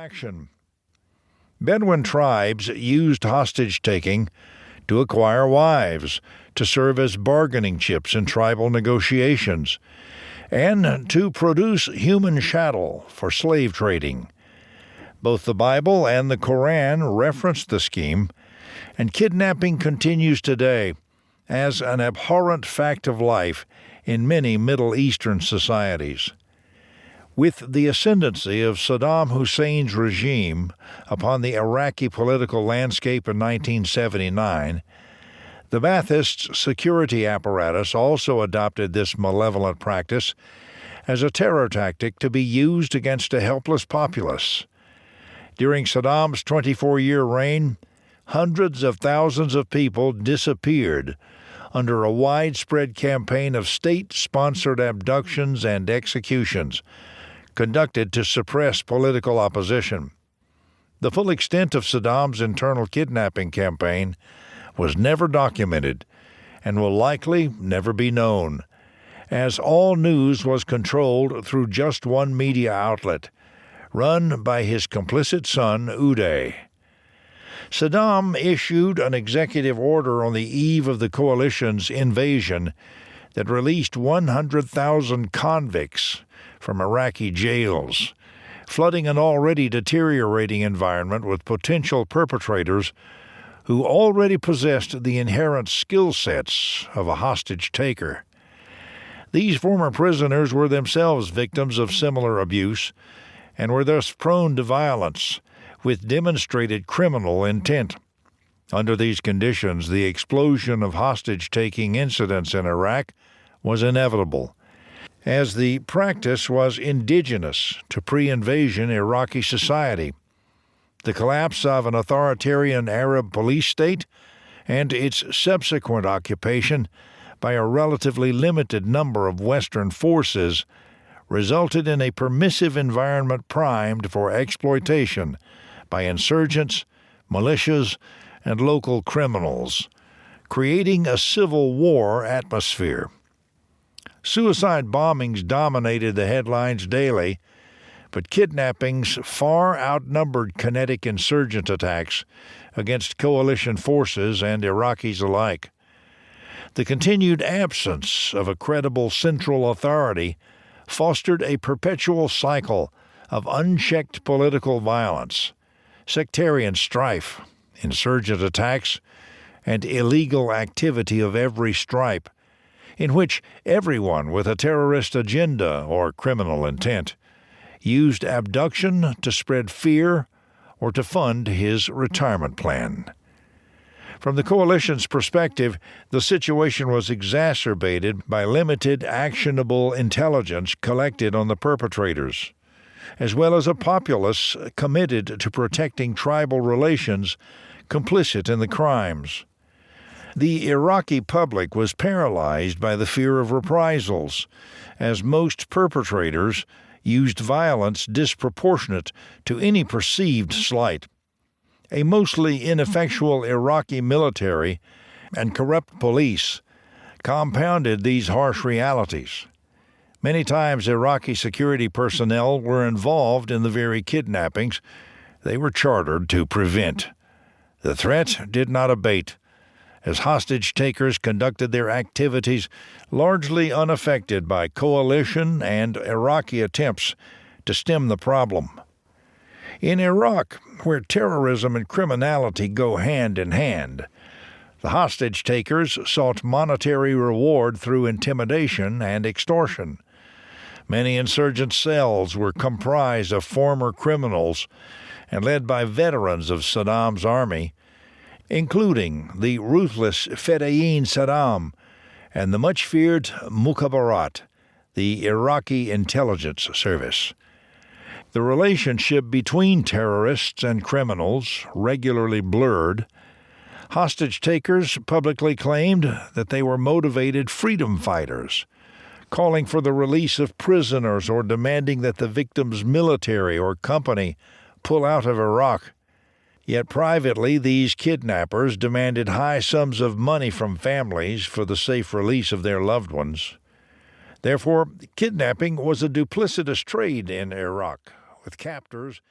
action. Bedouin tribes used hostage-taking to acquire wives, to serve as bargaining chips in tribal negotiations, and to produce human chattel for slave trading. Both the Bible and the Koran reference the scheme, and kidnapping continues today as an abhorrent fact of life in many Middle Eastern societies. With the ascendancy of Saddam Hussein's regime upon the Iraqi political landscape in 1979, the Ba'athist security apparatus also adopted this malevolent practice as a terror tactic to be used against a helpless populace. During Saddam's 24-year reign, hundreds of thousands of people disappeared under a widespread campaign of state-sponsored abductions and executions conducted to suppress political opposition. The full extent of Saddam's internal kidnapping campaign was never documented and will likely never be known, as all news was controlled through just one media outlet, run by his complicit son, Uday. Saddam issued an executive order on the eve of the coalition's invasion that released 100,000 convicts from Iraqi jails, flooding an already deteriorating environment with potential perpetrators who already possessed the inherent skill sets of a hostage-taker. These former prisoners were themselves victims of similar abuse and were thus prone to violence, with demonstrated criminal intent. Under these conditions, the explosion of hostage-taking incidents in Iraq was inevitable, as the practice was indigenous to pre-invasion Iraqi society. The collapse of an authoritarian Arab police state and its subsequent occupation by a relatively limited number of Western forces resulted in a permissive environment primed for exploitation by insurgents, militias, and local criminals, creating a civil war atmosphere. Suicide bombings dominated the headlines daily, but kidnappings far outnumbered kinetic insurgent attacks against coalition forces and Iraqis alike. The continued absence of a credible central authority fostered a perpetual cycle of unchecked political violence, sectarian strife, insurgent attacks, and illegal activity of every stripe, in which everyone with a terrorist agenda or criminal intent used abduction to spread fear or to fund his retirement plan. From the coalition's perspective, the situation was exacerbated by limited actionable intelligence collected on the perpetrators, as well as a populace committed to protecting tribal relations complicit in the crimes. The Iraqi public was paralyzed by the fear of reprisals, as most perpetrators used violence disproportionate to any perceived slight. A mostly ineffectual Iraqi military and corrupt police compounded these harsh realities. Many times Iraqi security personnel were involved in the very kidnappings they were chartered to prevent. The threat did not abate, as hostage-takers conducted their activities largely unaffected by coalition and Iraqi attempts to stem the problem. In Iraq, where terrorism and criminality go hand in hand, the hostage-takers sought monetary reward through intimidation and extortion. Many insurgent cells were comprised of former criminals and led by veterans of Saddam's army, including the ruthless Fedayeen Saddam and the much-feared Mukhabarat, the Iraqi intelligence service. The relationship between terrorists and criminals regularly blurred. Hostage-takers publicly claimed that they were motivated freedom fighters, calling for the release of prisoners or demanding that the victim's military or company pull out of Iraq. Yet privately, these kidnappers demanded high sums of money from families for the safe release of their loved ones. Therefore, kidnapping was a duplicitous trade in Iraq, with captors